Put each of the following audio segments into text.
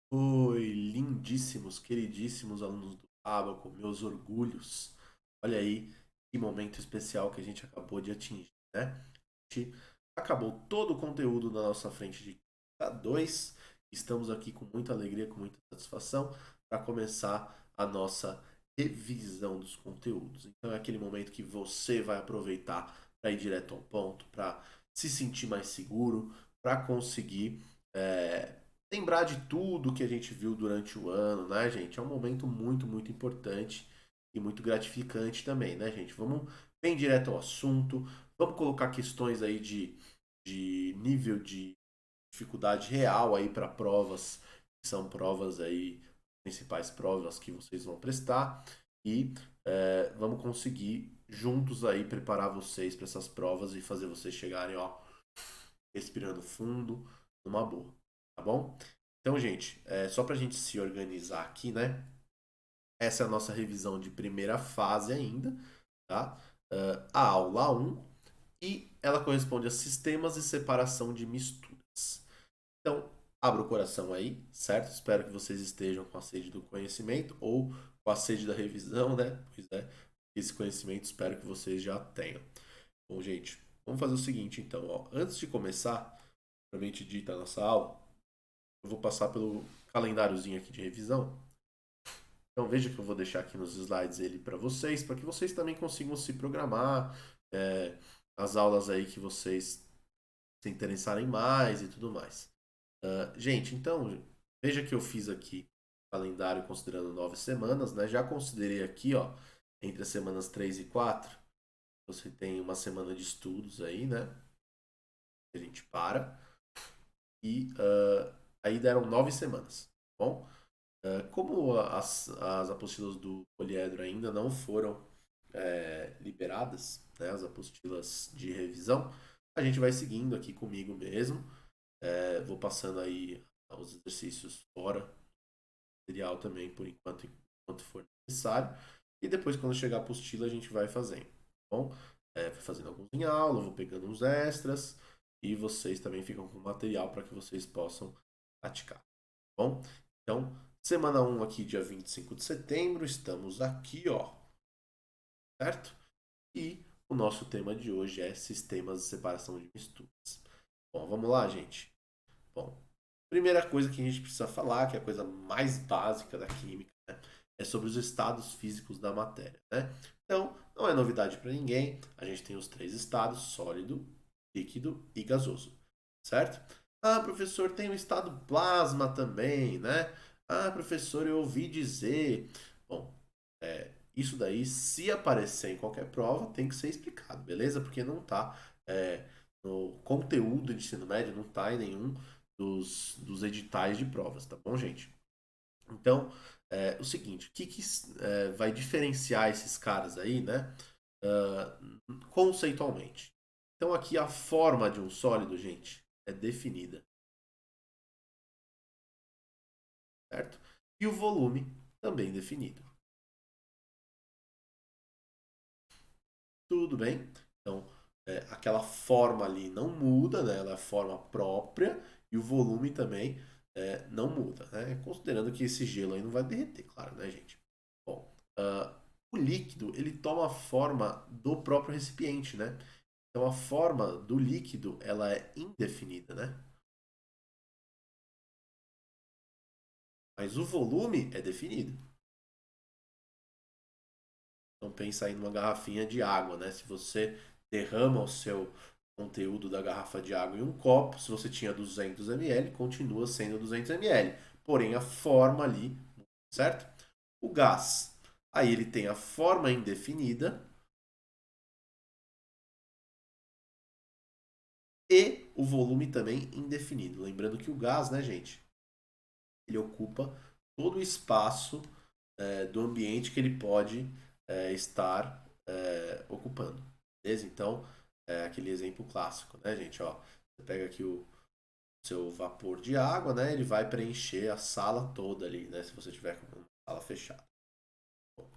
Oi, lindíssimos, queridíssimos alunos do Abaco, meus orgulhos. Olha aí que momento especial que a gente acabou de atingir, né? A gente acabou todo o conteúdo na nossa frente de K2. Estamos aqui com muita alegria, com muita satisfação para começar a nossa revisão dos conteúdos. Então é aquele momento que você vai aproveitar para ir direto ao ponto, para se sentir mais seguro, para conseguir lembrar de tudo que a gente viu durante o ano, né, gente? É um momento muito importante e muito gratificante também, né, gente? Vamos bem direto ao assunto, vamos colocar questões aí de nível de dificuldade real aí para provas, que são provas aí, principais provas que vocês vão prestar, e vamos conseguir juntos aí preparar vocês para essas provas e fazer vocês chegarem, ó, respirando fundo, numa boa, tá bom? Então, gente, só para a gente se organizar aqui, né? Essa é a nossa revisão de primeira fase ainda, tá? A aula um e ela corresponde a sistemas e separação de misturas. Então, abra o coração aí, certo? Espero que vocês estejam com a sede do conhecimento ou com a sede da revisão, né? Pois é, esse conhecimento espero que vocês já tenham. Bom, gente, vamos fazer o seguinte, então, ó. Antes de começar, propriamente dita a nossa aula, eu vou passar pelo calendáriozinho aqui de revisão. Então veja que eu vou deixar aqui nos slides ele para que vocês também consigam se programar, é, as aulas aí que vocês se interessarem mais e tudo mais. Gente, então veja que eu fiz aqui o calendário considerando 9 semanas, né? Já considerei aqui, ó, entre as semanas 3 e 4, você tem uma semana de estudos aí, né? A gente para. E aí deram 9 semanas, tá bom? Como as apostilas do poliedro ainda não foram liberadas, né, as apostilas de revisão, a gente vai seguindo aqui comigo mesmo. Vou passando aí os exercícios fora do material também, por enquanto for necessário. E depois, quando chegar a apostila, a gente vai fazendo. Tá bom? Vai fazendo alguns em aula, vou pegando uns extras. E vocês também ficam com material para que vocês possam praticar. Tá bom? Então, semana um aqui, dia 25 de setembro, estamos aqui, ó, certo? E o nosso tema de hoje é sistemas de separação de misturas. Bom, vamos lá, gente. Bom, primeira coisa que a gente precisa falar, que é a coisa mais básica da química, né, é sobre os estados físicos da matéria, né? Então, não é novidade para ninguém. A gente tem os três estados: sólido, líquido e gasoso, certo? Ah, professor, tem o estado plasma também, né? Ah, professor, eu ouvi dizer. Bom, isso daí, se aparecer em qualquer prova, tem que ser explicado, beleza? Porque não tá no conteúdo de ensino médio, não tá em nenhum dos editais de provas, tá bom, gente? Então, o seguinte, o que vai diferenciar esses caras aí, né? ah, Conceitualmente. Então, aqui a forma de um sólido, gente, é definida, certo? E o volume também definido. Tudo bem? Então, aquela forma ali não muda, né? Ela é forma própria e o volume também não muda, né? Considerando que esse gelo aí não vai derreter, claro, né, gente? Bom, o líquido ele toma a forma do próprio recipiente, né? Então a forma do líquido ela é indefinida, né? Mas o volume é definido. Então pensa aí numa garrafinha de água, né? Se você derrama o seu conteúdo da garrafa de água em um copo, se você tinha 200 ml, continua sendo 200 ml. Porém, a forma ali, certo? O gás, aí ele tem a forma indefinida e o volume também indefinido. Lembrando que o gás, né, gente, ele ocupa todo o espaço do ambiente que ele pode estar ocupando. Beleza? Então, aquele exemplo clássico, né, gente? Ó, você pega aqui o seu vapor de água, né? Ele vai preencher a sala toda ali, né? Se você tiver com uma sala fechada. Bom,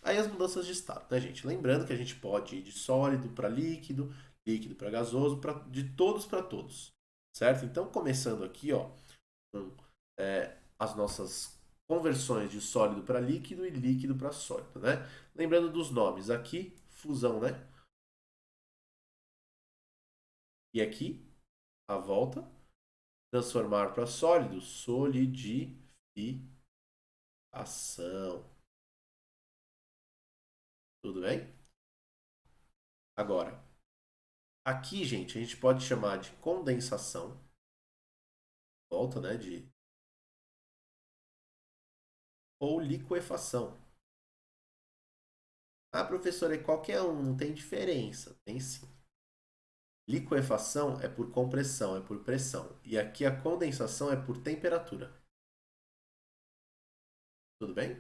aí as mudanças de estado, né, gente? Lembrando que a gente pode ir de sólido para líquido, líquido para gasoso, de todos para todos, certo? Então, começando aqui, ó, com as nossas conversões de sólido para líquido e líquido para sólido, né? Lembrando dos nomes, aqui, fusão, né? E aqui, a volta, transformar para sólido, solidificação. Tudo bem? Agora, aqui, gente, a gente pode chamar de condensação, volta, né, ou liquefação. Ah, professor, é qualquer um, não tem diferença. Tem sim. Liquefação é por compressão, é por pressão. E aqui a condensação é por temperatura. Tudo bem?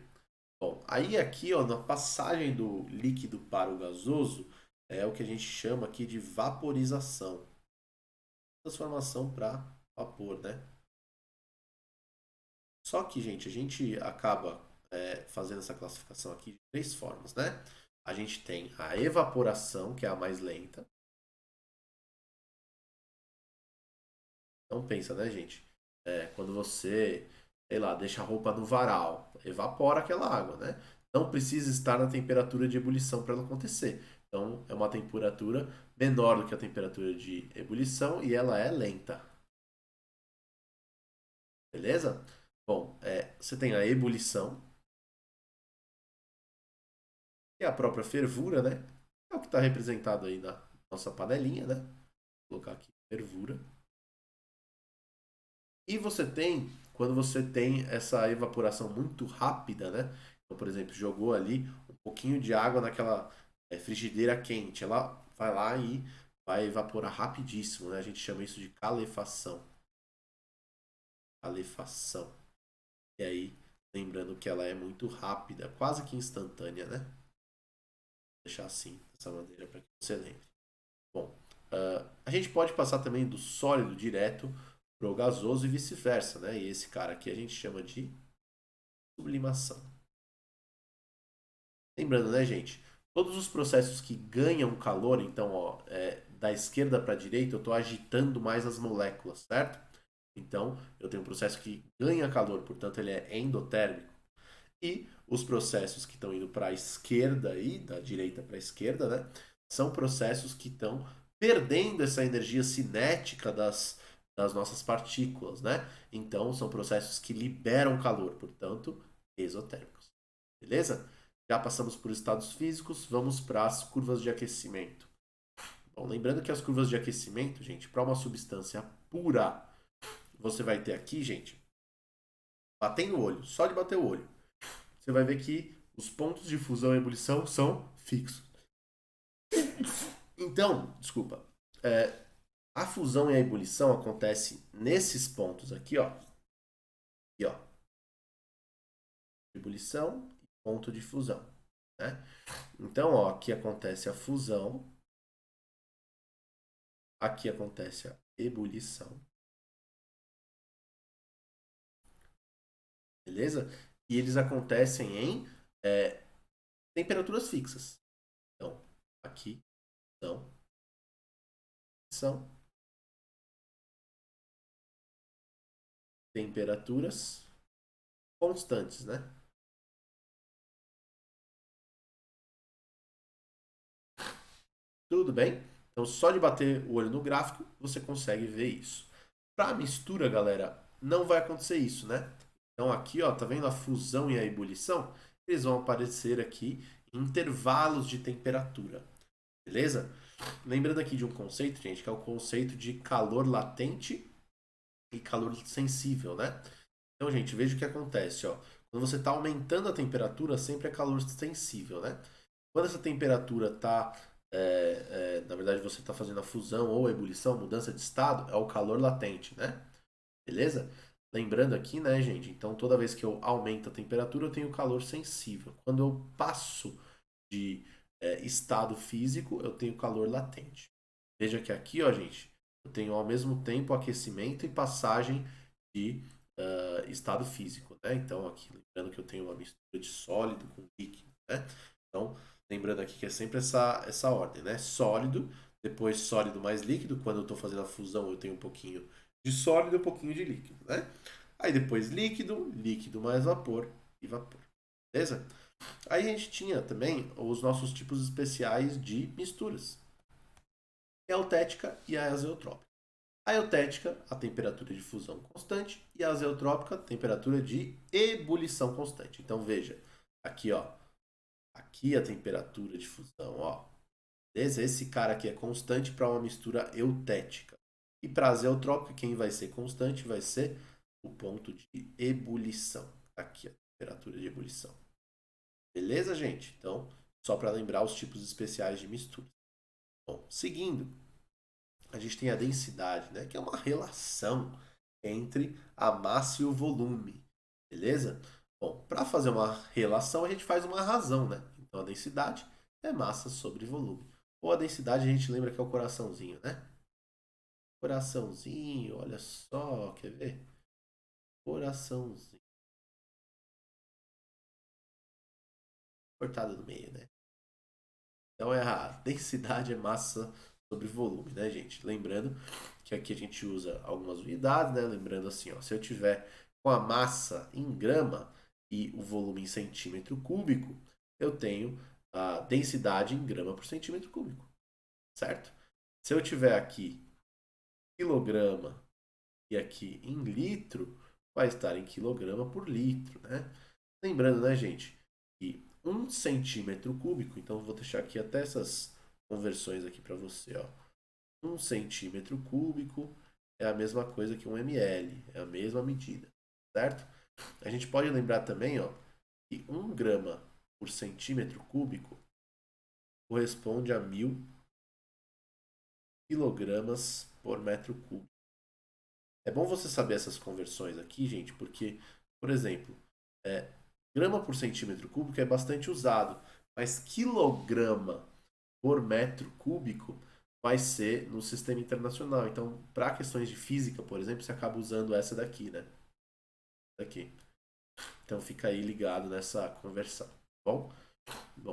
Bom, aí aqui, ó, na passagem do líquido para o gasoso, é o que a gente chama aqui de vaporização. Transformação para vapor, né? Só que, gente, a gente acaba fazendo essa classificação aqui de três formas, né? A gente tem a evaporação, que é a mais lenta. Então pensa, né, gente? Quando você, sei lá, deixa a roupa no varal, evapora aquela água, né? Não precisa estar na temperatura de ebulição para ela acontecer. Então é uma temperatura menor do que a temperatura de ebulição e ela é lenta. Beleza? Bom, você tem a ebulição, que é a própria fervura, né? É o que está representado aí na nossa panelinha, né? Vou colocar aqui fervura. E você tem, quando você tem essa evaporação muito rápida, né? Então, por exemplo, jogou ali um pouquinho de água naquela frigideira quente, ela vai lá e vai evaporar rapidíssimo, né? A gente chama isso de calefação. Calefação. E aí, lembrando que ela é muito rápida, quase que instantânea, né? Vou deixar assim, dessa maneira, para que você lembre. Bom, a gente pode passar também do sólido direto para o gasoso e vice-versa, né? E esse cara aqui a gente chama de sublimação. Lembrando, né, gente? Todos os processos que ganham calor, então, ó, da esquerda para a direita, eu estou agitando mais as moléculas, certo? Então, eu tenho um processo que ganha calor, portanto, ele é endotérmico. E os processos que estão indo para a esquerda e da direita para a esquerda, né? São processos que estão perdendo essa energia cinética das nossas partículas, né? Então, são processos que liberam calor, portanto, exotérmicos. Beleza? Já passamos por estados físicos, vamos para as curvas de aquecimento. Bom, lembrando que as curvas de aquecimento, gente, para uma substância pura, você vai ter aqui, gente, batendo o olho, só de bater o olho. Você vai ver que os pontos de fusão e ebulição são fixos. Então, desculpa, a fusão e a ebulição acontece nesses pontos aqui, ó. Aqui, ó. Ebulição e ponto de fusão, né? Então, ó, aqui acontece a fusão, aqui acontece a ebulição, beleza? E eles acontecem em temperaturas fixas. Então, aqui são temperaturas constantes, né? Tudo bem? Então, só de bater o olho no gráfico, você consegue ver isso. Para a mistura, galera, não vai acontecer isso, né? Então, aqui, ó, tá vendo a fusão e a ebulição? Eles vão aparecer aqui em intervalos de temperatura, beleza? Lembrando aqui de um conceito, gente, que é o conceito de calor latente e calor sensível, né? Então, gente, veja o que acontece, ó. Quando você está aumentando a temperatura, sempre é calor sensível, né? Quando essa temperatura está, na verdade, você está fazendo a fusão ou a ebulição, mudança de estado, é o calor latente, né? Beleza? Lembrando aqui, né, gente? Então, toda vez que eu aumento a temperatura, eu tenho calor sensível. Quando eu passo de estado físico, eu tenho calor latente. Veja que aqui, ó, gente, eu tenho ao mesmo tempo aquecimento e passagem de estado físico, né? Então, aqui, lembrando que eu tenho uma mistura de sólido com líquido, né? Então, lembrando aqui que é sempre essa ordem, né? Sólido, depois sólido mais líquido. Quando eu estou fazendo a fusão, eu tenho um pouquinho de sólido e um pouquinho de líquido, né? Aí depois líquido, líquido mais vapor e vapor. Beleza? Aí a gente tinha também os nossos tipos especiais de misturas. A eutética e a azeotrópica. A eutética, a temperatura de fusão constante, e a azeotrópica, a temperatura de ebulição constante. Então veja, aqui ó, aqui a temperatura de fusão, ó. Beleza? Esse cara aqui é constante para uma mistura eutética. E para a azeotrópica, quem vai ser constante vai ser o ponto de ebulição. Aqui, a temperatura de ebulição. Beleza, gente? Então, só para lembrar os tipos especiais de mistura. Bom, seguindo, a gente tem a densidade, né? Que é uma relação entre a massa e o volume. Beleza? Bom, para fazer uma relação, a gente faz uma razão, né? Então, a densidade é massa sobre volume. Ou a densidade, a gente lembra que é o coraçãozinho, né? Coraçãozinho, olha só, quer ver? Coraçãozinho. Cortado no meio, né? Então é a densidade é massa sobre volume, né, gente? Lembrando que aqui a gente usa algumas unidades, né? Lembrando assim, ó, se eu tiver com a massa em grama e o volume em centímetro cúbico, eu tenho a densidade em grama por centímetro cúbico, certo? Se eu tiver aqui quilograma e aqui em litro, vai estar em quilograma por litro, né? Lembrando, né, gente, que 1 centímetro cúbico, então vou deixar aqui até essas conversões aqui para você, ó. 1 centímetro cúbico é a mesma coisa que 1 ml, é a mesma medida, certo? A gente pode lembrar também, ó, que 1 grama por centímetro cúbico corresponde a 1000 kg por metro cúbico. É bom você saber essas conversões aqui, gente, porque, por exemplo, grama por centímetro cúbico é bastante usado, mas quilograma por metro cúbico vai ser no sistema internacional. Então, para questões de física, por exemplo, você acaba usando essa daqui, né? Daqui. Então, fica aí ligado nessa conversão. Bom,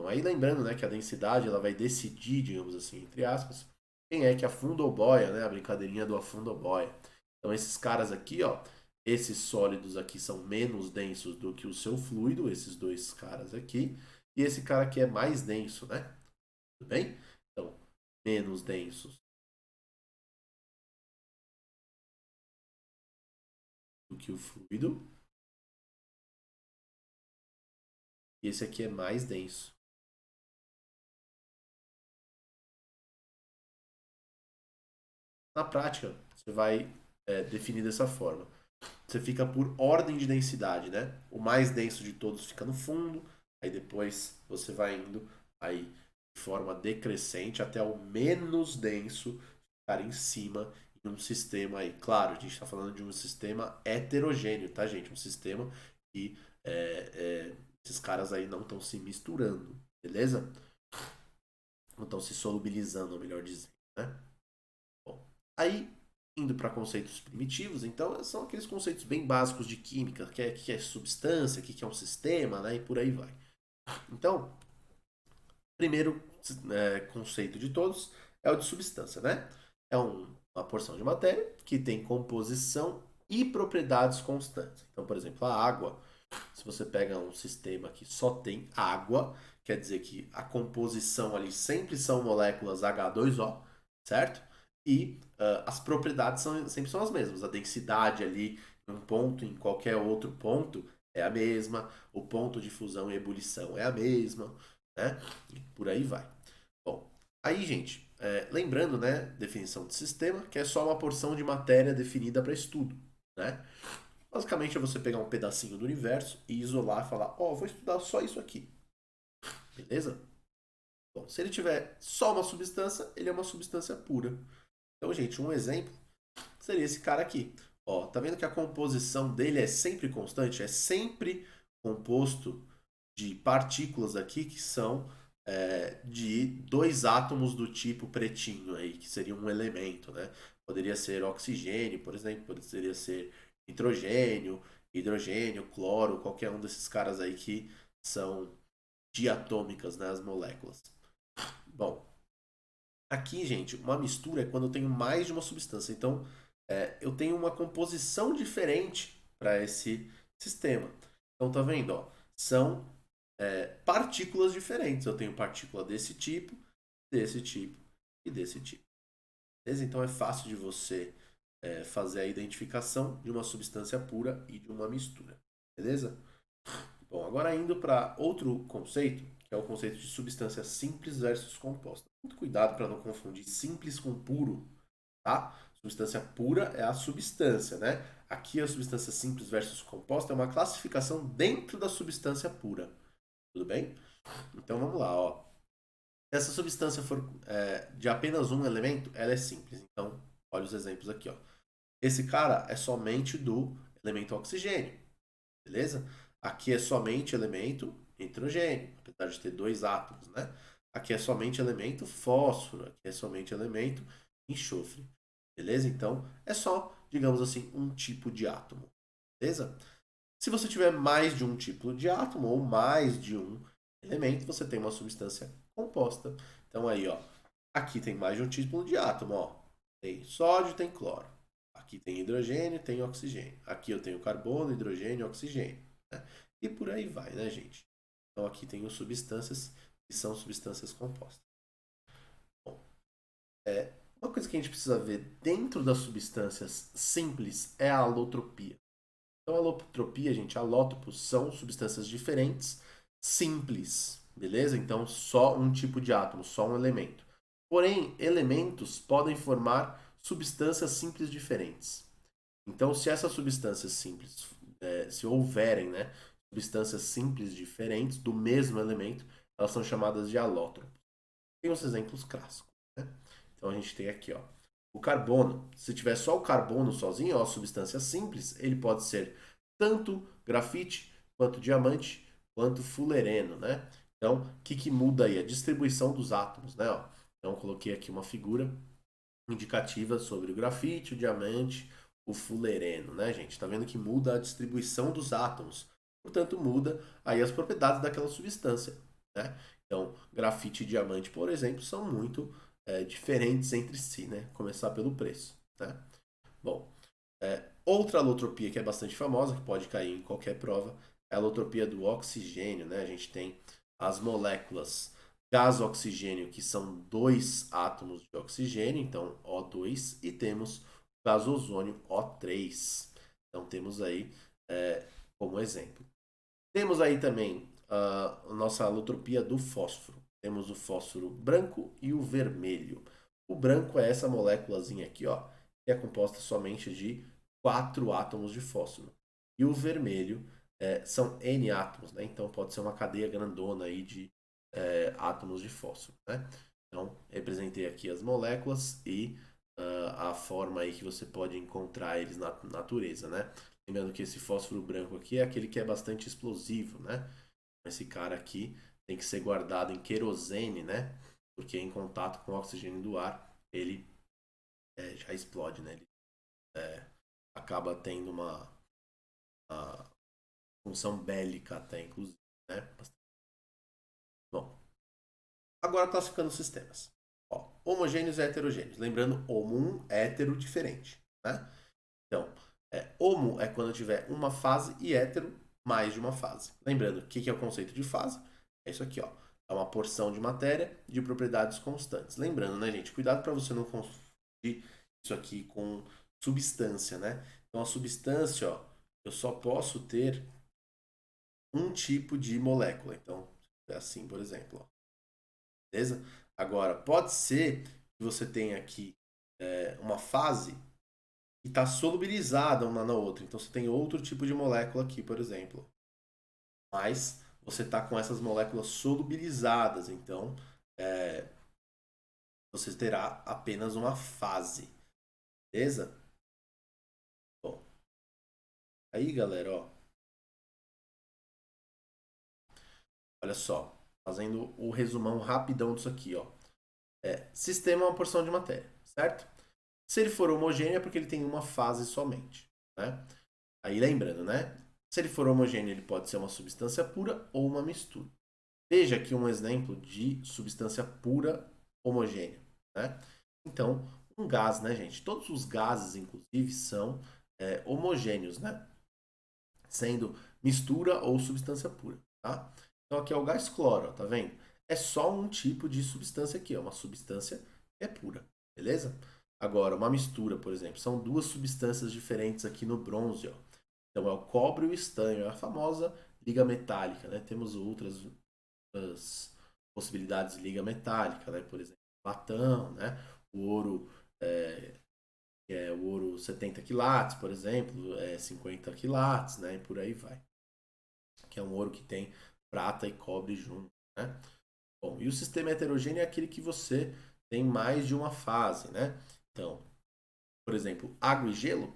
aí lembrando, né, que a densidade ela vai decidir, digamos assim, entre aspas, quem é que afunda ou boia, né? A brincadeirinha do afunda ou boia. Então, esses caras aqui, ó, esses sólidos aqui são menos densos do que o seu fluido, esses dois caras aqui, e esse cara aqui é mais denso, né? Tudo bem? Então, menos densos do que o fluido, e esse aqui é mais denso. Na prática, você vai definir dessa forma. Você fica por ordem de densidade, né? O mais denso de todos fica no fundo, aí depois você vai indo aí de forma decrescente até o menos denso ficar em cima em um sistema aí. Claro, a gente está falando de um sistema heterogêneo, tá, gente? Um sistema que esses caras aí não estão se misturando, beleza? Não estão se solubilizando, melhor dizendo, né? Bom, aí indo para conceitos primitivos, então são aqueles conceitos bem básicos de química, que é substância, que é um sistema, né? E por aí vai. Então, primeiro conceito de todos é o de substância, né? É uma porção de matéria que tem composição e propriedades constantes. Então, por exemplo, a água. Se você pega um sistema que só tem água, quer dizer que a composição ali sempre são moléculas H2O, certo? E as propriedades sempre são as mesmas. A densidade ali em um ponto, em qualquer outro ponto, é a mesma. O ponto de fusão e ebulição é a mesma, né? E por aí vai. Bom, aí, gente, lembrando, né, definição de sistema, que é só uma porção de matéria definida para estudo, né? Basicamente é você pegar um pedacinho do universo e isolar e falar, ó, vou estudar só isso aqui, beleza? Bom, se ele tiver só uma substância, ele é uma substância pura. Então, gente, um exemplo seria esse cara aqui. Ó, tá vendo que a composição dele é sempre constante? É sempre composto de partículas aqui que são de dois átomos do tipo pretinho aí, que seria um elemento, né? Poderia ser oxigênio, por exemplo, poderia ser nitrogênio, hidrogênio, cloro, qualquer um desses caras aí que são diatômicas, né, as moléculas. Bom, aqui, gente, uma mistura é quando eu tenho mais de uma substância. Então, eu tenho uma composição diferente para esse sistema. Então tá vendo, ó, são partículas diferentes. Eu tenho partícula desse tipo e desse tipo. Beleza? Então é fácil de você fazer a identificação de uma substância pura e de uma mistura. Beleza? Bom, agora indo para outro conceito, que é o conceito de substância simples versus composta. Muito cuidado para não confundir simples com puro, tá? Substância pura é a substância, né? Aqui a substância simples versus composta é uma classificação dentro da substância pura. Tudo bem? Então vamos lá, ó. Se essa substância for de apenas um elemento, ela é simples. Então, olha os exemplos aqui, ó. Esse cara é somente do elemento oxigênio, beleza? Aqui é somente elemento nitrogênio, apesar de ter dois átomos, né? Aqui é somente elemento fósforo, aqui é somente elemento enxofre, beleza? Então, é só, digamos assim, um tipo de átomo, beleza? Se você tiver mais de um tipo de átomo ou mais de um elemento, você tem uma substância composta. Então aí, ó, aqui tem mais de um tipo de átomo, ó. Tem sódio, tem cloro. Aqui tem hidrogênio, tem oxigênio. Aqui eu tenho carbono, hidrogênio, oxigênio. Né? E por aí vai, né, gente? Então aqui tenho substâncias que são substâncias compostas. Bom, uma coisa que a gente precisa ver dentro das substâncias simples é a alotropia. Então, a alotropia, gente, alótropos são substâncias diferentes, simples, beleza? Então, só um tipo de átomo, só um elemento. Porém, elementos podem formar substâncias simples diferentes. Então, se essas substâncias simples, se houverem, né, substâncias simples diferentes do mesmo elemento, elas são chamadas de alótropos. Tem uns exemplos clássicos, né? Então, a gente tem aqui, ó, o carbono. Se tiver só o carbono sozinho, ó, substância simples, ele pode ser tanto grafite, quanto diamante, quanto fulereno, né? Então, o que muda aí? A distribuição dos átomos, né? Ó, então, coloquei aqui uma figura indicativa sobre o grafite, o diamante, o fulereno, né, gente? Tá vendo que muda a distribuição dos átomos. Portanto, muda aí as propriedades daquela substância, né? Então, grafite e diamante, por exemplo, são muito diferentes entre si, né? Começar pelo preço, né? Bom, outra alotropia que é bastante famosa, que pode cair em qualquer prova, é a alotropia do oxigênio, né? A gente tem as moléculas gás oxigênio, que são dois átomos de oxigênio, então O2, e temos gás ozônio O3. Então temos aí como exemplo. Temos aí também a nossa alotropia do fósforo. Temos o fósforo branco e o vermelho. O branco é essa moléculazinha aqui, ó, que é composta somente de 4 átomos de fósforo. E o vermelho são N átomos, né? Então pode ser uma cadeia grandona aí de átomos de fósforo, né? Então, representei aqui as moléculas e a forma aí que você pode encontrar eles na natureza, né? Lembrando que esse fósforo branco aqui é aquele que é bastante explosivo, né? Esse cara aqui tem que ser guardado em querosene, né? Porque em contato com o oxigênio do ar, ele já explode, né? Ele acaba tendo uma função bélica até, inclusive, né? Bom, agora classificando os sistemas. Ó, homogêneos e heterogêneos. Lembrando, homo hétero diferente, né? Então, homo é quando tiver uma fase e hétero mais de uma fase. Lembrando, o que é o conceito de fase? É isso aqui, ó. É uma porção de matéria de propriedades constantes. Lembrando, né, gente? Cuidado para você não confundir isso aqui com substância, né? Então, a substância, ó, eu só posso ter um tipo de molécula. Então, é assim, por exemplo, ó. Beleza? Agora, pode ser que você tenha aqui uma fase que está solubilizada uma na outra. Então você tem outro tipo de molécula aqui, por exemplo. Mas você está com essas moléculas solubilizadas. Então você terá apenas uma fase. Beleza? Bom, aí galera, ó, olha só. Fazendo o resumão rapidão disso aqui, ó. Sistema é uma porção de matéria, certo? Se ele for homogêneo é porque ele tem uma fase somente, né? Aí lembrando, né? Se ele for homogêneo, ele pode ser uma substância pura ou uma mistura. Veja aqui um exemplo de substância pura homogênea, né? Então, um gás, né, gente? Todos os gases, inclusive, são homogêneos, né? sendo mistura ou substância pura, tá? Então aqui é o gás cloro, ó, tá vendo? É só um tipo de substância aqui, ó, uma substância que é pura, beleza? Agora, uma mistura, por exemplo, são duas substâncias diferentes aqui no bronze, ó. Então é o cobre e o estanho, é a famosa liga metálica, né? Temos outras possibilidades de liga metálica, né? Por exemplo, latão, né? O ouro, que é o ouro 70 quilates, por exemplo, 50 quilates, né? E por aí vai. Que é um ouro que tem prata e cobre junto, né? Bom, e o sistema heterogêneo é aquele que você tem mais de uma fase, né? Então, por exemplo, água e gelo,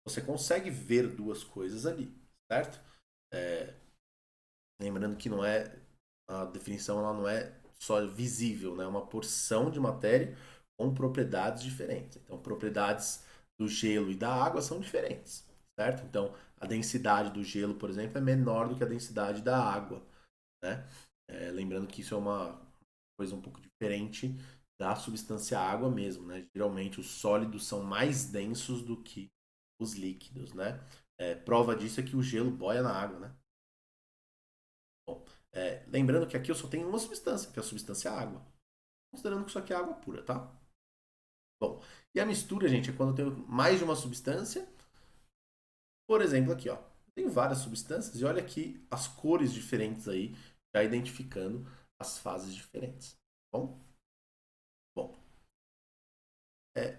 você consegue ver duas coisas ali, certo? É, lembrando que não é a definição ela não é só visível, né? É uma porção de matéria com propriedades diferentes. Então, propriedades do gelo e da água são diferentes, certo? Então, a densidade do gelo, por exemplo, é menor do que a densidade da água, né? Lembrando que isso é uma coisa um pouco diferente da substância água mesmo, né? Geralmente os sólidos são mais densos do que os líquidos, né? Prova disso é que o gelo boia na água, né? Bom, lembrando que aqui eu só tenho uma substância, que é a substância água. Considerando que isso aqui é água pura, tá? Bom, e a mistura, gente, é quando eu tenho mais de uma substância. Por exemplo, aqui, ó. Tem várias substâncias e olha aqui as cores diferentes aí, já identificando as fases diferentes. Tá bom? Bom, é,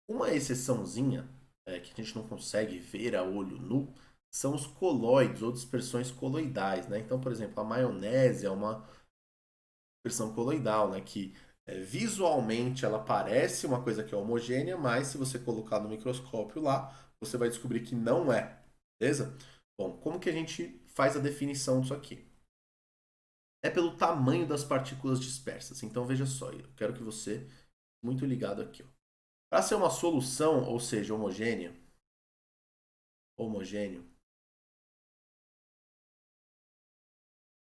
uma exceçãozinha que a gente não consegue ver a olho nu são os colóides ou dispersões coloidais, né? Então, por exemplo, a maionese é uma dispersão coloidal, né? Que visualmente ela parece uma coisa que é homogênea, mas se você colocar no microscópio lá, você vai descobrir que não é, beleza? Bom, como que a gente faz a definição disso aqui? É pelo tamanho das partículas dispersas. Então veja só, eu quero que você muito ligado aqui, ó. Para ser uma solução, ou seja, homogêneo,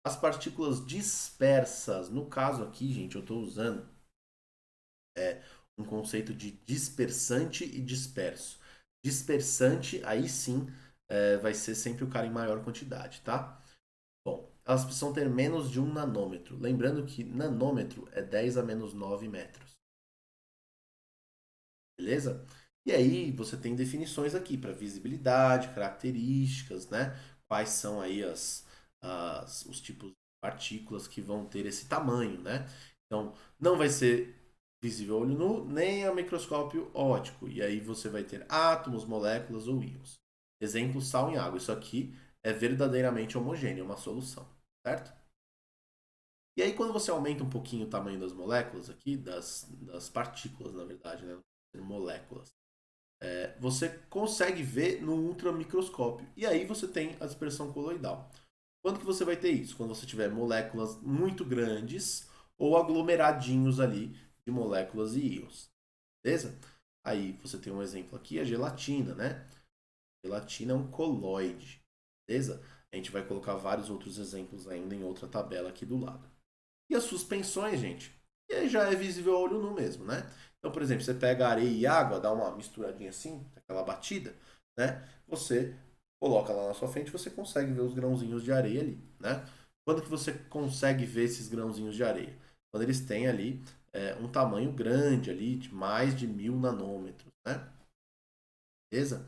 as partículas dispersas, no caso aqui, gente, eu estou usando um conceito de dispersante e disperso. Dispersante, aí sim, vai ser sempre o cara em maior quantidade, tá? Bom, elas precisam ter menos de 1 nanômetro. Lembrando que nanômetro é 10 a menos 9 metros. Beleza? E aí você tem definições aqui para visibilidade, características, né? Quais são aí os tipos de partículas que vão ter esse tamanho, né? Então, não vai ser visível a olho nu, nem a microscópio óptico. E aí você vai ter átomos, moléculas ou íons. Exemplo, sal em água. Isso aqui é verdadeiramente homogêneo, uma solução, certo? E aí, quando você aumenta um pouquinho o tamanho das moléculas aqui, das partículas, na verdade, né? Moléculas, você consegue ver no ultramicroscópio. E aí você tem a dispersão coloidal. Quando que você vai ter isso? Quando você tiver moléculas muito grandes ou aglomeradinhos ali de moléculas e íons. Beleza? Aí você tem um exemplo aqui, a gelatina, né? Gelatina é um coloide. Beleza? A gente vai colocar vários outros exemplos ainda em outra tabela aqui do lado. E as suspensões, gente, e aí já é visível ao olho nu mesmo, né? Então, por exemplo, você pega areia e água, dá uma misturadinha assim, aquela batida, né? Você coloca lá na sua frente, você consegue ver os grãozinhos de areia ali, né? Quando que você consegue ver esses grãozinhos de areia? Quando eles têm ali um tamanho grande ali, de mais de 1000 nanômetros, né? Beleza?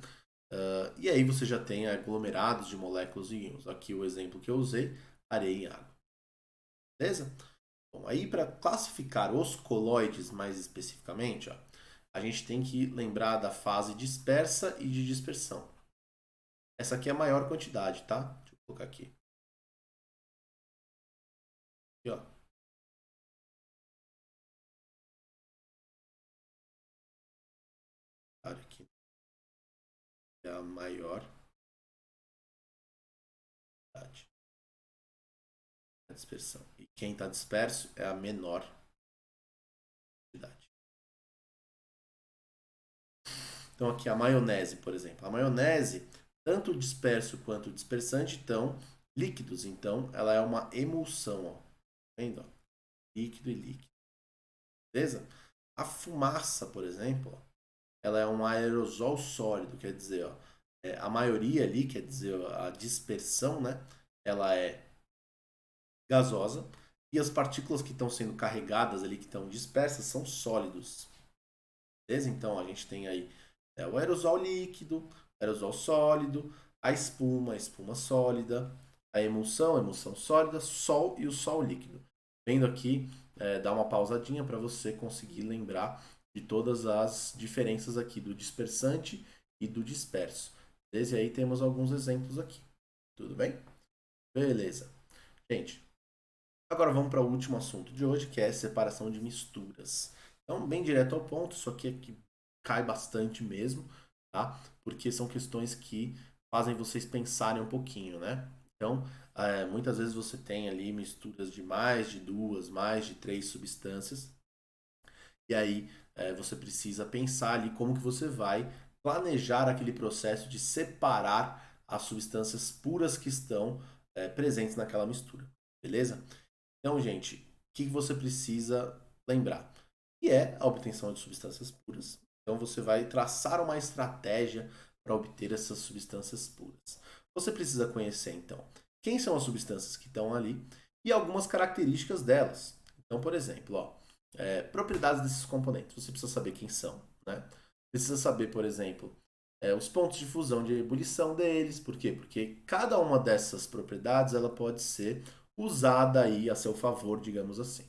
E aí você já tem aglomerados de moléculas e íons. Aqui o exemplo que eu usei, areia e água. Beleza? Bom, aí para classificar os coloides mais especificamente, ó, a gente tem que lembrar da fase dispersa e de dispersão. Essa aqui é a maior quantidade, tá? Deixa eu colocar aqui. Aqui, ó. Olha aqui. É a maior quantidade. A dispersão. E quem está disperso é a menor quantidade. Então aqui a maionese, por exemplo. A maionese, tanto o disperso quanto o dispersante, estão líquidos. Então ela é uma emulsão, ó. Tá vendo? Ó? Líquido e líquido. Beleza? A fumaça, por exemplo, ela é um aerosol sólido, quer dizer, ó, a maioria ali, quer dizer, a dispersão, né? Ela é gasosa e as partículas que estão sendo carregadas ali, que estão dispersas, são sólidos. Beleza? Então a gente tem aí o aerosol líquido, o aerosol sólido, a espuma sólida, a emulsão sólida, sol e o sol líquido. Vendo aqui, dá uma pausadinha para você conseguir lembrar de todas as diferenças aqui do dispersante e do disperso. Beleza? E aí temos alguns exemplos aqui. Tudo bem? Beleza. Gente, agora vamos para o último assunto de hoje, que é separação de misturas. Então, bem direto ao ponto, isso aqui é que cai bastante mesmo, tá? Porque são questões que fazem vocês pensarem um pouquinho, né? Então, muitas vezes você tem ali misturas de mais de duas, mais de três substâncias, e aí você precisa pensar ali como que você vai planejar aquele processo de separar as substâncias puras que estão presentes naquela mistura, beleza? Então, gente, o que você precisa lembrar? Que é a obtenção de substâncias puras. Então, você vai traçar uma estratégia para obter essas substâncias puras. Você precisa conhecer, então, quem são as substâncias que estão ali e algumas características delas. Então, por exemplo, propriedades desses componentes. Você precisa saber quem são, né? Precisa saber, por exemplo, os pontos de fusão de ebulição deles. Por quê? Porque cada uma dessas propriedades ela pode ser usada aí a seu favor, digamos assim.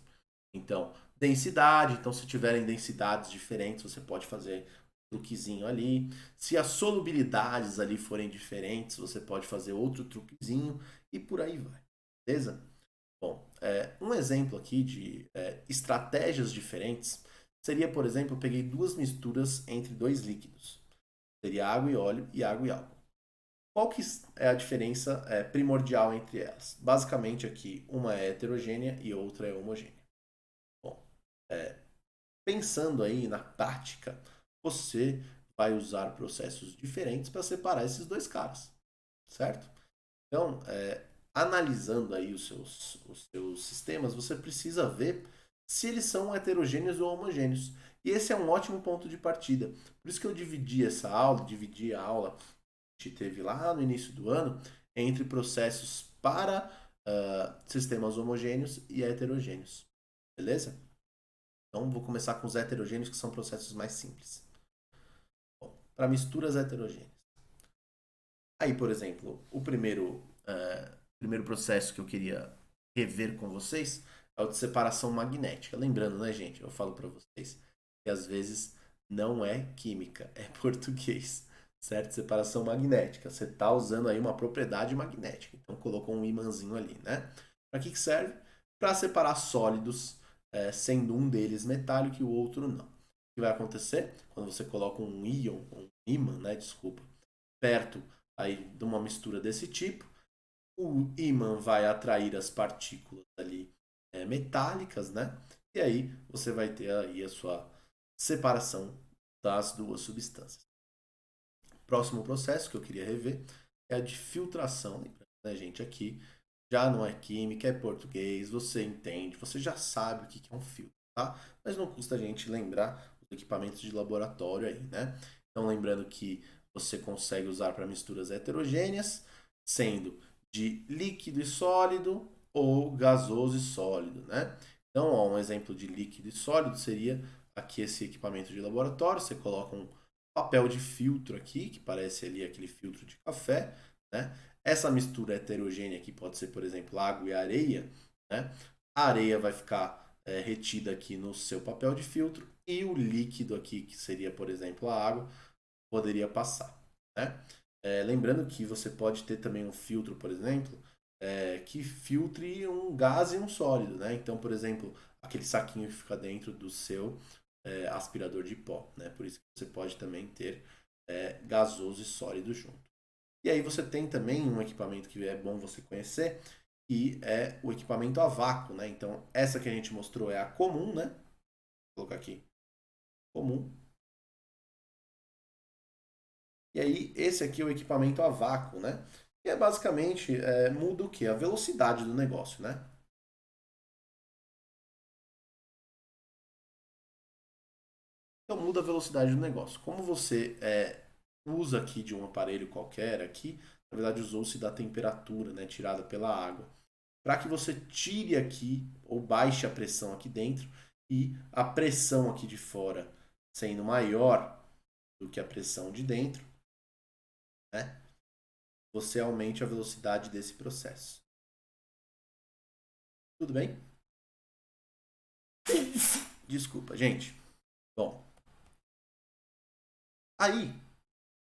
Então, densidade, então se tiverem densidades diferentes, você pode fazer um truquezinho ali. Se as solubilidades ali forem diferentes, você pode fazer outro truquezinho e por aí vai. Beleza? Bom, um exemplo aqui de estratégias diferentes seria, por exemplo, eu peguei duas misturas entre dois líquidos. Seria água e óleo e água e álcool. Qual que é a diferença primordial entre elas? Basicamente aqui, uma é heterogênea e outra é homogênea. Bom, pensando aí na tática, você vai usar processos diferentes para separar esses dois caras, certo? Então, analisando aí os seus sistemas, você precisa ver se eles são heterogêneos ou homogêneos. E esse é um ótimo ponto de partida. Por isso que eu dividi a aula que teve lá no início do ano entre processos para sistemas homogêneos e heterogêneos. Beleza? Então, vou começar com os heterogêneos, que são processos mais simples. Para misturas heterogêneas. Aí, por exemplo, o primeiro processo que eu queria rever com vocês é o de separação magnética. Lembrando, né, gente? Eu falo para vocês que às vezes não é química, é português, certo? Separação magnética. Você está usando aí uma propriedade magnética. Então, colocou um imãzinho ali, né? Para que serve? Para separar sólidos, sendo um deles metálico e o outro não. O que vai acontecer? Quando você coloca um íon, um ímã, né? Desculpa, perto aí de uma mistura desse tipo, o ímã vai atrair as partículas ali metálicas, né? E aí você vai ter aí a sua separação das duas substâncias. Próximo processo que eu queria rever é a de filtração. Lembrando, né, gente, aqui já não é química, é português, você entende, você já sabe o que é um filtro, tá? Mas não custa a gente lembrar os equipamentos de laboratório aí, né? Então, lembrando que você consegue usar para misturas heterogêneas, sendo de líquido e sólido ou gasoso e sólido, né? Então, ó, um exemplo de líquido e sólido seria aqui esse equipamento de laboratório. Você coloca um papel de filtro aqui, que parece ali aquele filtro de café, né? Essa mistura heterogênea aqui pode ser, por exemplo, água e areia, né? A areia vai ficar retida aqui no seu papel de filtro e o líquido aqui, que seria, por exemplo, a água, poderia passar, né? Lembrando que você pode ter também um filtro, por exemplo, que filtre um gás e um sólido, né? Então, por exemplo, aquele saquinho que fica dentro do seu aspirador de pó, né? Por isso que você pode também ter gasoso e sólido junto. E aí você tem também um equipamento que é bom você conhecer, que é o equipamento a vácuo, né? Então, essa que a gente mostrou é a comum, né? Vou colocar aqui, comum. E aí, esse aqui é o equipamento a vácuo, né? E é basicamente, muda o quê? A velocidade do negócio, né? Então, muda a velocidade do negócio. Como você usa aqui de um aparelho qualquer aqui, na verdade usou-se da temperatura, né, tirada pela água, para que você tire aqui ou baixe a pressão aqui dentro e a pressão aqui de fora sendo maior do que a pressão de dentro, né, você aumente a velocidade desse processo. Tudo bem? Desculpa, gente. Bom, aí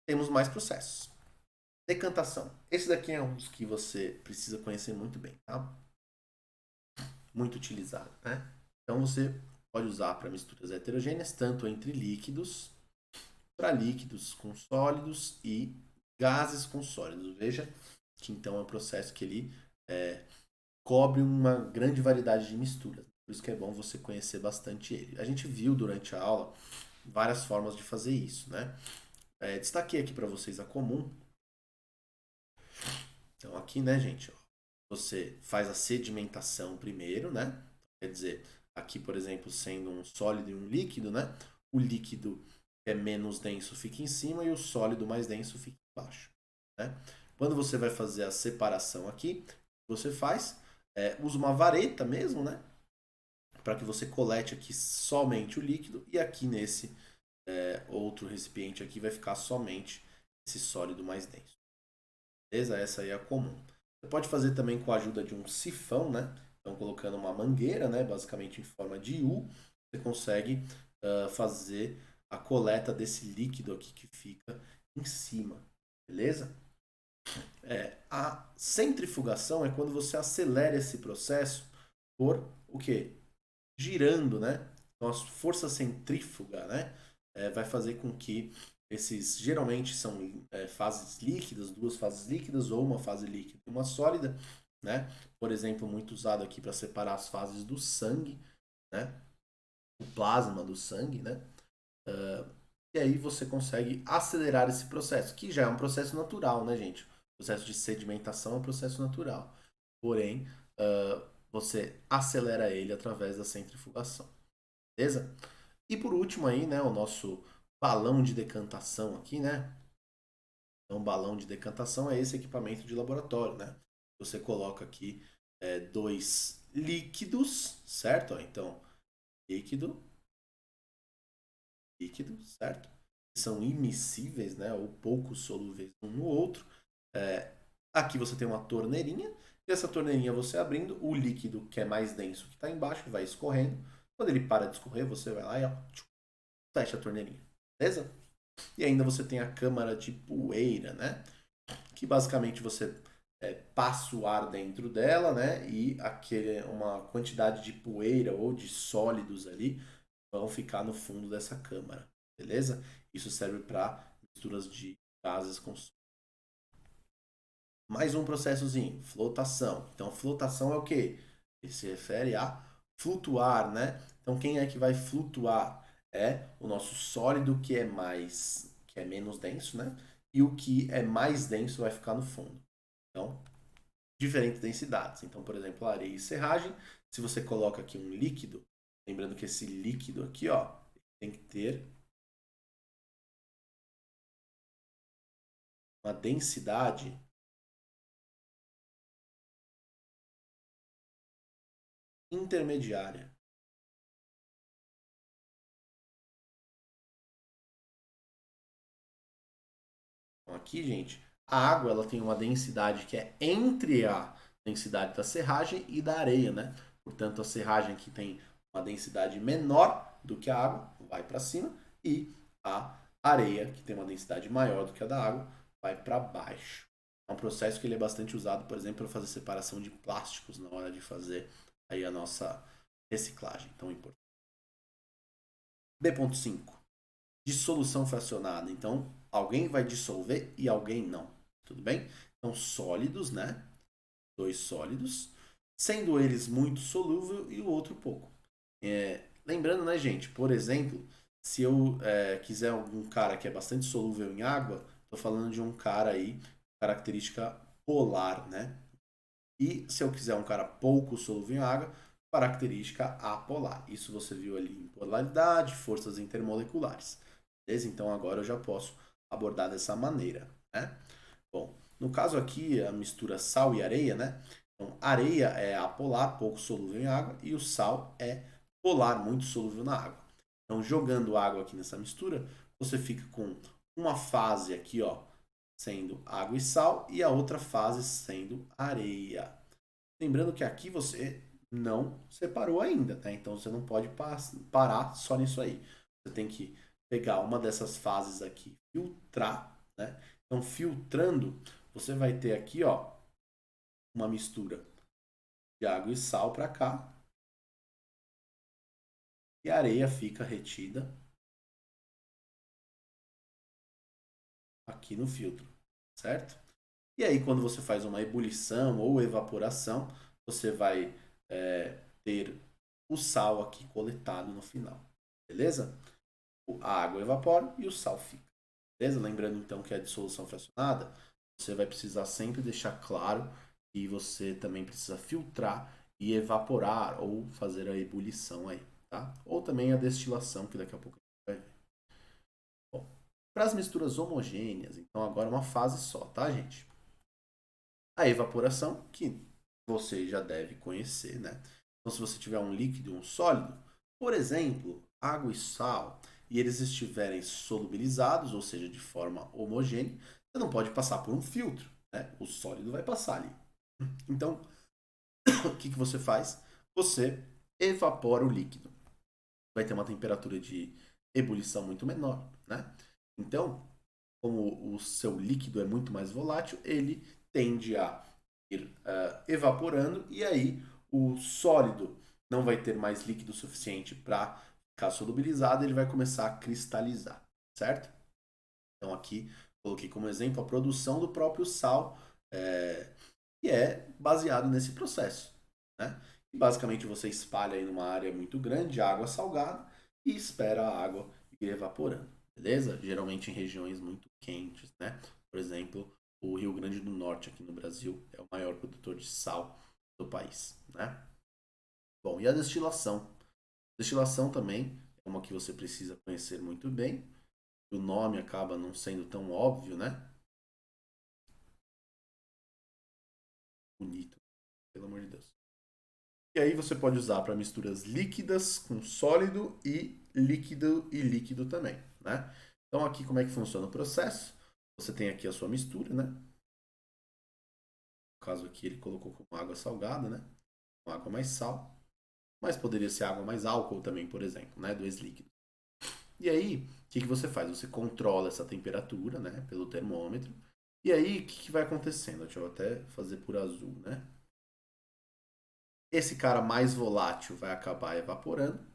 temos mais processos. Decantação. Esse daqui é um dos que você precisa conhecer muito bem, tá? Muito utilizado, né? Então você pode usar para misturas heterogêneas, tanto entre líquidos, para líquidos com sólidos e gases com sólidos. Veja que então é um processo que ele cobre uma grande variedade de misturas. Por isso que é bom você conhecer bastante ele. A gente viu durante a aula várias formas de fazer isso, né? Destaquei aqui para vocês a comum. Então aqui, né, gente, ó, você faz a sedimentação primeiro, né? Quer dizer, aqui, por exemplo, sendo um sólido e um líquido, né? O líquido que é menos denso fica em cima e o sólido mais denso fica embaixo, né? Quando você vai fazer a separação aqui, você faz, usa uma vareta mesmo, né? Para que você colete aqui somente o líquido e aqui nesse outro recipiente aqui vai ficar somente esse sólido mais denso. Beleza? Essa aí é a comum. Você pode fazer também com a ajuda de um sifão, né? Então, colocando uma mangueira, né? Basicamente em forma de U, você consegue fazer a coleta desse líquido aqui que fica em cima. Beleza? A centrifugação é quando você acelera esse processo por o quê? Girando, né? Então, a força centrífuga, né? Vai fazer com que esses geralmente são fases líquidas, duas fases líquidas ou uma fase líquida e uma sólida, né? Por exemplo, muito usado aqui para separar as fases do sangue, né? O plasma do sangue, né? E aí você consegue acelerar esse processo, que já é um processo natural, né, gente? O processo de sedimentação é um processo natural. Porém, você acelera ele através da centrifugação. Beleza? E por último aí, né, o nosso balão de decantação aqui, né? Então, balão de decantação é esse equipamento de laboratório, né? Você coloca aqui dois líquidos, certo? Então, líquido, líquido, certo? São immiscíveis, né? Ou pouco solúveis um no outro. Aqui você tem uma torneirinha, e essa torneirinha você abrindo, o líquido que é mais denso que está embaixo vai escorrendo. Quando ele para de escorrer, você vai lá e ó, fecha a torneirinha. Beleza? E ainda você tem a câmara de poeira, né? Que basicamente você passa o ar dentro dela, né? E uma quantidade de poeira ou de sólidos ali vão ficar no fundo dessa câmara, beleza? Isso serve para misturas de gases com sólidos. Mais um processozinho, flotação. Então, flotação é o quê? Ele se refere a flutuar, né? Então, quem é que vai flutuar? É o nosso sólido que é menos denso, né? E o que é mais denso vai ficar no fundo. Então, diferentes densidades. Então, por exemplo, areia e serragem, se você coloca aqui um líquido, lembrando que esse líquido aqui, ó, tem que ter uma densidade intermediária. Então, aqui, gente, a água ela tem uma densidade que é entre a densidade da serragem e da areia, né? Portanto, a serragem que tem uma densidade menor do que a água vai para cima e a areia, que tem uma densidade maior do que a da água, vai para baixo. É um processo que ele é bastante usado, por exemplo, para fazer separação de plásticos na hora de fazer aí a nossa reciclagem. Então, importante. B.5. Dissolução fracionada. Então, alguém vai dissolver e alguém não. Tudo bem? Então, sólidos, né? Dois sólidos, sendo eles muito solúvel e o outro pouco. Lembrando, né, gente? Por exemplo, se eu quiser algum cara que é bastante solúvel em água, estou falando de um cara aí, característica polar, né? E se eu quiser um cara pouco solúvel em água, característica apolar. Isso você viu ali em polaridade, forças intermoleculares. Beleza? Então agora eu já posso abordar dessa maneira, né? Bom, no caso aqui, a mistura sal e areia, né? Então, areia é apolar, pouco solúvel em água, e o sal é polar, muito solúvel na água. Então, jogando água aqui nessa mistura, você fica com uma fase aqui, ó, sendo água e sal, e a outra fase sendo areia. Lembrando que aqui você não separou ainda, tá? Então você não pode parar só nisso aí. Você tem que pegar uma dessas fases aqui, filtrar, né? Então filtrando, você vai ter aqui, ó, uma mistura de água e sal para cá, e a areia fica retida aqui no filtro, certo? E aí, quando você faz uma ebulição ou evaporação, você vai ter o sal aqui coletado no final, beleza? A água evapora e o sal fica, beleza? Lembrando então que a dissolução fracionada, você vai precisar sempre deixar claro que você também precisa filtrar e evaporar ou fazer a ebulição aí, tá? Ou também a destilação, que daqui a pouco a gente vai ver. Bom, para as misturas homogêneas, então agora uma fase só, tá, gente? A evaporação, que você já deve conhecer, né? Então, se você tiver um líquido e um sólido, por exemplo, água e sal, e eles estiverem solubilizados, ou seja, de forma homogênea, você não pode passar por um filtro, né? O sólido vai passar ali. Então, o que você faz? Você evapora o líquido. Vai ter uma temperatura de ebulição muito menor, né? Então, como o seu líquido é muito mais volátil, ele tende a ir evaporando e aí o sólido não vai ter mais líquido suficiente para ficar solubilizado, ele vai começar a cristalizar, certo? Então aqui coloquei como exemplo a produção do próprio sal, que é baseado nesse processo, né? E basicamente você espalha aí numa área muito grande água salgada e espera a água ir evaporando, beleza? Geralmente em regiões muito quentes, né? Por exemplo, o Rio Grande do Norte aqui no Brasil é o maior produtor de sal do país, né? Bom, e a destilação? Destilação também é uma que você precisa conhecer muito bem. O nome acaba não sendo tão óbvio, né? Bonito, pelo amor de Deus. E aí você pode usar para misturas líquidas com sólido e líquido também, né? Então aqui como é que funciona o processo? Você tem aqui a sua mistura, né? No caso aqui ele colocou como água salgada, né? Com água mais sal, mas poderia ser água mais álcool também, por exemplo, né? Dois líquidos. E aí, o que você faz? Você controla essa temperatura, né? Pelo termômetro. E aí, o que vai acontecendo? Deixa eu até fazer por azul, né? Esse cara mais volátil vai acabar evaporando,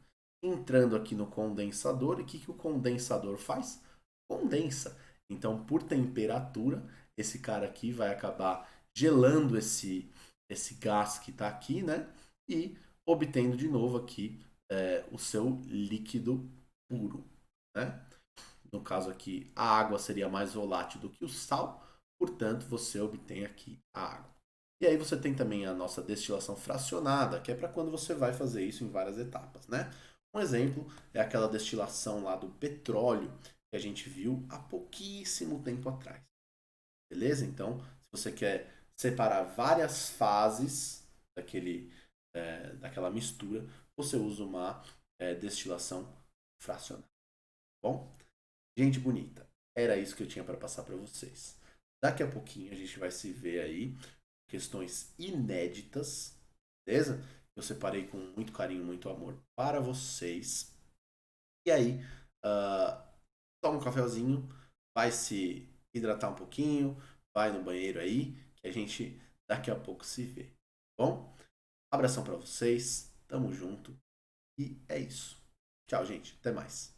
entrando aqui no condensador. E o que o condensador faz? Condensa. Então, por temperatura, esse cara aqui vai acabar gelando esse gás que está aqui, né? E obtendo de novo aqui o seu líquido puro, né? No caso aqui, a água seria mais volátil do que o sal, portanto, você obtém aqui a água. E aí você tem também a nossa destilação fracionada, que é para quando você vai fazer isso em várias etapas, né? Um exemplo é aquela destilação lá do petróleo que a gente viu há pouquíssimo tempo atrás. Beleza? Então, se você quer separar várias fases daquela mistura, você usa uma destilação fracionada. Bom? Gente bonita, era isso que eu tinha para passar para vocês. Daqui a pouquinho a gente vai se ver aí, questões inéditas, beleza? Eu separei com muito carinho, muito amor para vocês. E aí, toma um cafezinho, vai se hidratar um pouquinho, vai no banheiro aí, que a gente daqui a pouco se vê. Tá bom? Abração para vocês, tamo junto e é isso. Tchau, gente, até mais.